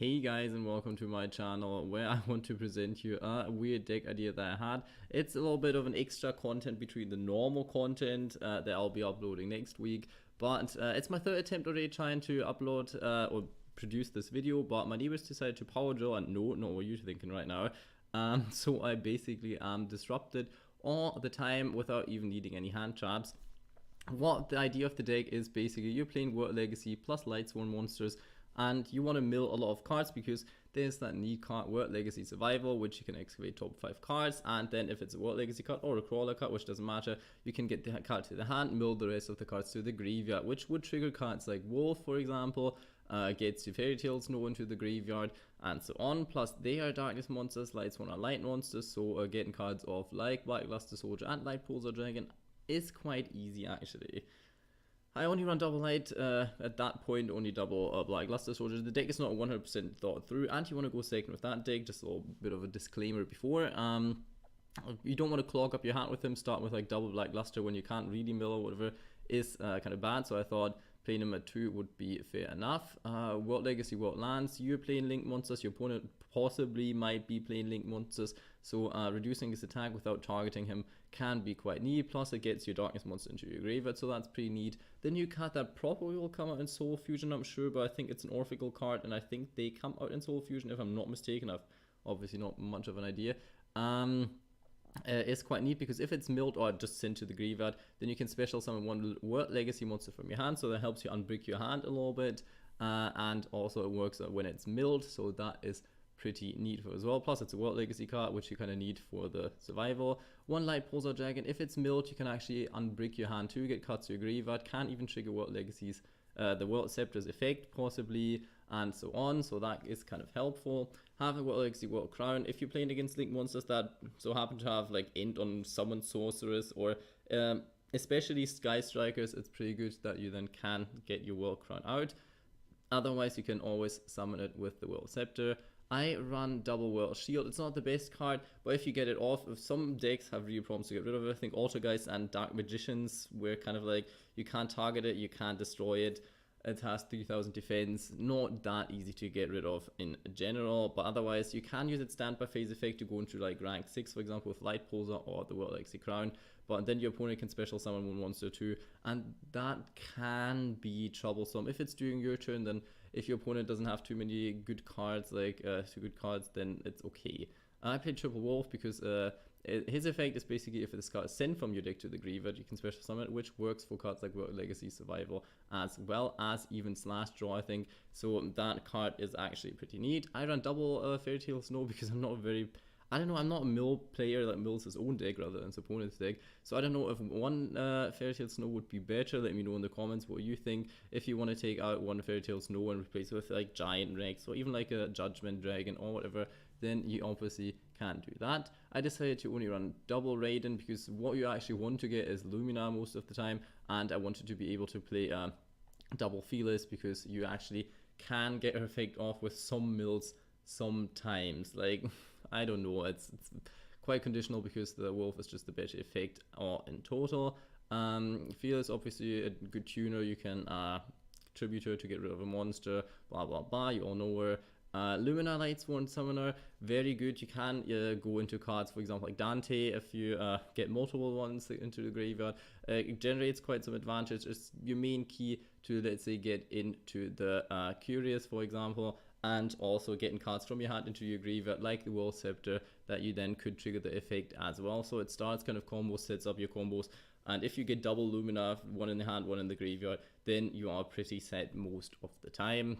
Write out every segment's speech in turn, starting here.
Hey guys, and welcome to my channel where I want to present you a weird deck idea that I had. It's a little bit of an extra content between the normal content that I'll be uploading next week, but it's my third attempt already trying to upload or produce this video, but my neighbors decided to power draw, and no, not what you're thinking right now. So I basically am disrupted all the time without even needing any hand traps. What the idea of the deck is, basically you're playing World Legacy plus Lightsworn monsters, and you want to mill a lot of cards because there's that neat card, World Legacy Survival, which you can excavate top 5 cards, and then if it's a World Legacy card or a crawler card, which doesn't matter, you can get the card to the hand, mill the rest of the cards to the graveyard, which would trigger cards like Wolf, for example, gets your Fairy Tale Snow into the graveyard, and so on. Plus, they are darkness monsters, Lightsworn are light monsters, so getting cards off like Black Luster Soldier and Light Pulsar Dragon is quite easy actually. I only run double light, at that point only double Black Luster Soldier. The deck is not 100% thought through, and you want to go second with that deck, just a little bit of a disclaimer before. You don't want to clog up your hand with him, start with like double Black Luster when you can't really mill or whatever is kind of bad, so I thought playing him at 2 would be fair enough. World Legacy, World Lands, you're playing Link monsters, your opponent possibly might be playing Link monsters, so reducing his attack without targeting him can be quite neat, plus it gets your darkness monster into your graveyard, so that's pretty neat. The new card that probably will come out in Soul Fusion, I'm sure, but I think it's an Orphical card, and I think they come out in Soul Fusion if I'm not mistaken. I've obviously not much of an idea. Is quite neat because if it's milled or just sent to the graveyard, then you can special summon one World Legacy monster from your hand, so that helps you unbrick your hand a little bit, and also it works when it's milled, so that is pretty neat for as well. Plus it's a World Legacy card, which you kind of need for the survival. One Light Pulsar Dragon, if it's milled, you can actually unbrick your hand too, get cards to your graveyard, can't even trigger World Legacy's the World Scepter's effect possibly, and so on, so that is kind of helpful. Have a World Legacy World Crown, if you're playing against Link monsters that so happen to have like End on Summon Sorceress, or especially Sky Strikers, it's pretty good that you then can get your World Crown out. Otherwise you can always summon it with the World Scepter. I run double World Shield. It's not the best card, but if you get it off, if some decks have real problems to get rid of it. I think Altergeist and Dark Magicians were kind of like, you can't target it, you can't destroy it. It has 3000 defense, not that easy to get rid of in general, but otherwise you can use its standby phase effect to go into like rank 6, for example, with Light Pulsar or the World Legacy Crown, but then your opponent can special summon one monster too, and that can be troublesome. If it's during your turn, then if your opponent doesn't have too many good cards, like 2 good cards, then it's okay. I played Triple Wolf because his effect is basically if this card is sent from your deck to the graveyard, you can special summon it, which works for cards like World Legacy Survival as well as even Slash Draw, I think. So that card is actually pretty neat. I run double Fairy Tale Snow because I'm not very... I don't know, I'm not a mill player that mills his own deck rather than his opponent's deck. So I don't know if one Fairy Tale Snow would be better. Let me know in the comments what you think. If you want to take out one Fairy Tale Snow and replace it with like Giant Rex or even like a Judgment Dragon or whatever, then you obviously can't do that. I decided to only run double Raiden because what you actually want to get is Lumina most of the time, and I wanted to be able to play double Fearless because you actually can get her effect off with some mills sometimes. Like, I don't know, it's quite conditional because the Wolf is just the better effect in total. Fearless, obviously a good tuner, you can tribute her to get rid of a monster, blah blah blah, you all know her. Lumina Lightsworn Summoner, very good. You can go into cards, for example, like Dante, if you get multiple ones into the graveyard. It generates quite some advantage. It's your main key to, let's say, get into the Curious, for example, and also getting cards from your hand into your graveyard, like the World Scepter, that you then could trigger the effect as well. So it starts kind of combos, sets up your combos, and if you get double Lumina, one in the hand, one in the graveyard, then you are pretty set most of the time.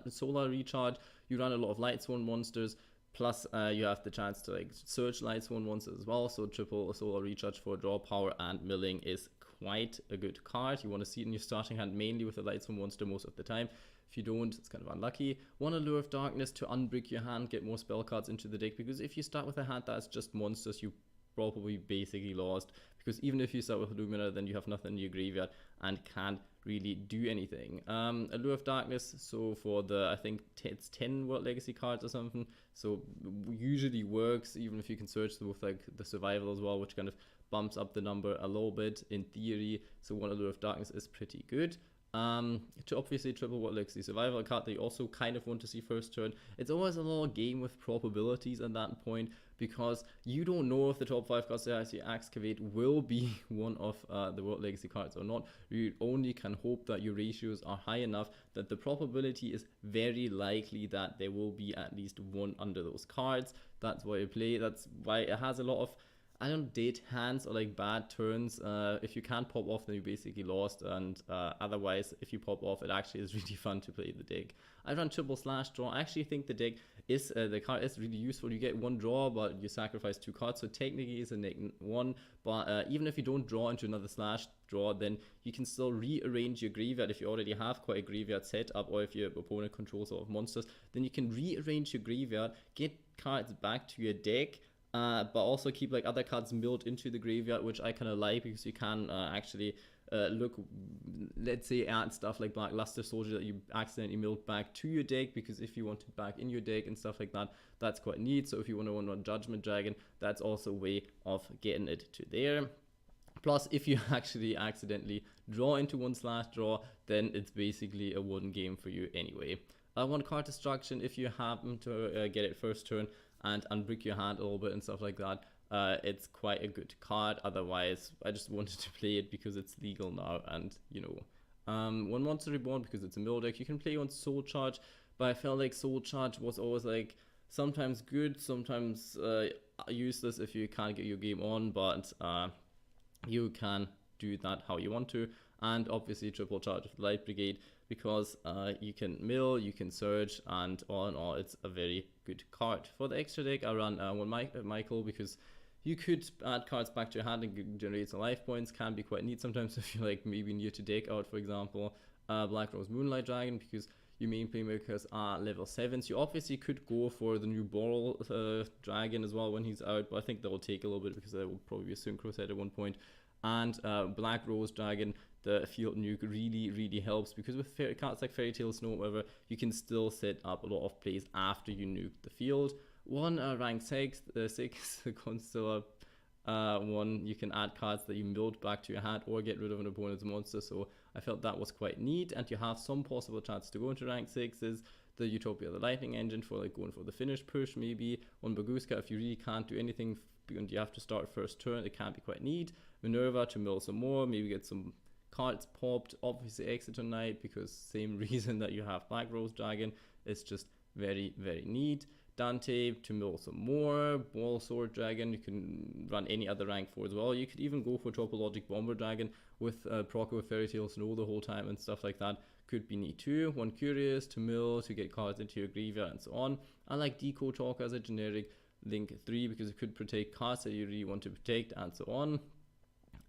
Solar Recharge, you run a lot of Lightsworn monsters, plus you have the chance to like search Lightsworn monsters as well, so triple Solar Recharge for draw power and milling is quite a good card. You want to see it in your starting hand mainly with a Lightsworn monster most of the time. If you don't, it's kind of unlucky. One Allure of Darkness to unbrick your hand, get more spell cards into the deck, because if you start with a hand that's just monsters, you probably basically lost, because even if you start with Lumina, then you have nothing in your graveyard and can't really do anything. Allure of Darkness, so for the, I think it's 10 World Legacy cards or something, so usually works, even if you can search them with like the survival as well, which kind of bumps up the number a little bit in theory. So one Allure of Darkness is pretty good. To obviously triple World Legacy Survival, a card that you also kind of want to see first turn. It's always a little game with probabilities at that point, because you don't know if the top 5 cards that you excavate will be one of the World Legacy cards or not. You only can hope that your ratios are high enough that the probability is very likely that there will be at least one under those cards. That's why you play. That's why it has a lot of, I don't dead hands or like bad turns. If you can't pop off, then you basically lost, and otherwise, if you pop off, it actually is really fun to play the deck. I run triple slash draw. I actually think the deck is the card is really useful. You get one draw, but you sacrifice 2 cards, so technically it's a -1. But even if you don't draw into another slash draw, then you can still rearrange your graveyard if you already have quite a graveyard set up, or if your opponent controls a lot of monsters, then you can rearrange your graveyard, get cards back to your deck. But also keep like other cards milled into the graveyard, which I kind of like, because you can actually look, let's say, at stuff like Black Luster Soldier that you accidentally milled back to your deck, because if you want it back in your deck and stuff like that, that's quite neat. So if you want to run Judgment Dragon, that's also a way of getting it to there. Plus, if you actually accidentally draw into one slash draw, then it's basically a wooden game for you anyway. One card destruction, if you happen to get it first turn and unbrick your hand a little bit and stuff like that, it's quite a good card. Otherwise, I just wanted to play it because it's legal now, and you know, one Monster Reborn because it's a mill deck. You can play on Soul Charge, but I felt like Soul Charge was always like sometimes good, sometimes useless if you can't get your game on, but you can do that how you want to. And obviously triple charge of the Light Brigade, because you can mill, you can surge, and all in all, it's a very good card. For the extra deck, I run one Michael, because you could add cards back to your hand and generate some life points. Can be quite neat sometimes if you're like maybe near to deck out, for example. Black Rose Moonlight Dragon, because your main playmakers are level 7s. You obviously could go for the new Boral Dragon as well when he's out, but I think that will take a little bit, because there will probably be a synchro set at one point. And Black Rose Dragon, the field nuke, really helps, because with cards like Fairy Tale Snow, whatever, you can still set up a lot of plays after you nuke the field. One rank 6, the Constellar one, you can add cards that you milled back to your hand or get rid of an opponent's monster, so I felt that was quite neat. And you have some possible chance to go into rank 6s. The Utopia, the Lightning Engine, for like going for the finish push, maybe. On Baguska, if you really can't do anything and you have to start first turn, it can be quite neat. Minerva to mill some more, maybe get some cards popped. Obviously Exeter Knight, because same reason that you have Black Rose Dragon, it's just very neat. Dante to mill some more. Ball Sword Dragon, you can run any other rank 4 as well. You could even go for Topologic Bomber Dragon with proc with Fairy Tale Snow the whole time and stuff like that. Could be neat too. One Curious to mill to get cards into your graveyard and so on. I like Deco Talk as a generic link 3, because it could protect cards that you really want to protect and so on.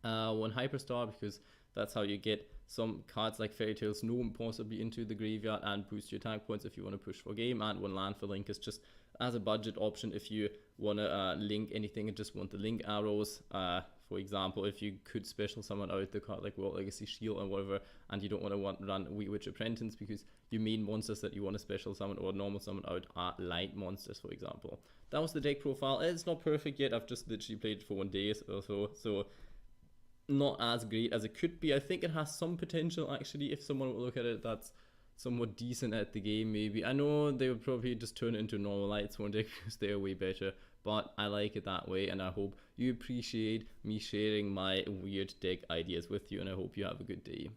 One Hyperstar, because that's how you get some cards like Fairy Tale Snow possibly into the graveyard and boost your attack points if you want to push for game. And one Landfill Link is just as a budget option if you want to link anything and just want the link arrows. For example, if you could special summon out the card like World Legacy Shield or whatever, and you don't want to run Witch Apprentice because your main monsters that you want to special summon or normal summon out are light monsters, for example. That was the deck profile. It's not perfect yet. I've just literally played it for 1 day or so not as great as it could be. I think it has some potential actually. If someone would look at it that's somewhat decent at the game, maybe. I know they would probably just turn it into normal Lightsworn deck because they're way better, but I like it that way, and I hope you appreciate me sharing my weird deck ideas with you, and I hope you have a good day.